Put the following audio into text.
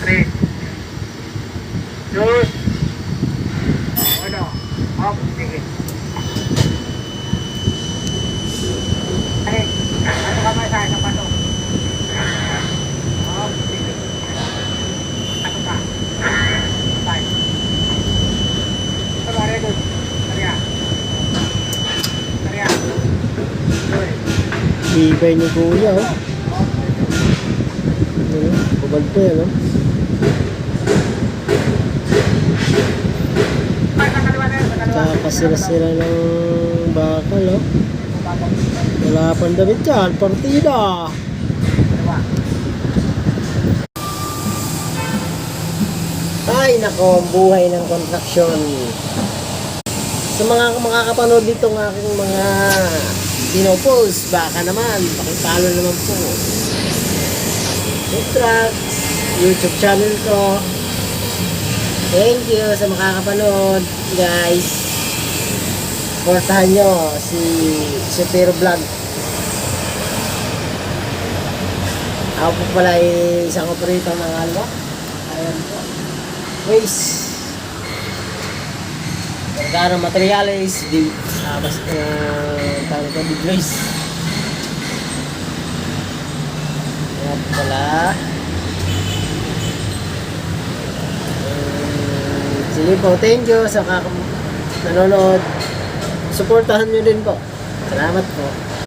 3, 2, 1, off, sige. Ay, ano ka ba sa isang pato? Off, sige. Pato ka. 5. Very good. Karya. Karya. Ibay ni Kuya, oh. Kubad pa yan, oh. Kakasira-sira ng bakal, oh. Wala pang damit yan, partida. Ay, nako, buhay ng kontraksyon. Sa mga makakapanood dito ng aking mga pinopost, baka naman, pakipalo naman po. Food Trucks, YouTube channel ko. Thank you sa makakapanood, guys. Supportahan nyo si Supero Vlog. Ako po pala ay isang operator ng alwa. Ayan po. Waste. Pagkano materials, di tawag ko, di waste. Ayan po pala. Sige po, thank you sa nanonood. Supportahan nyo din po. Salamat po.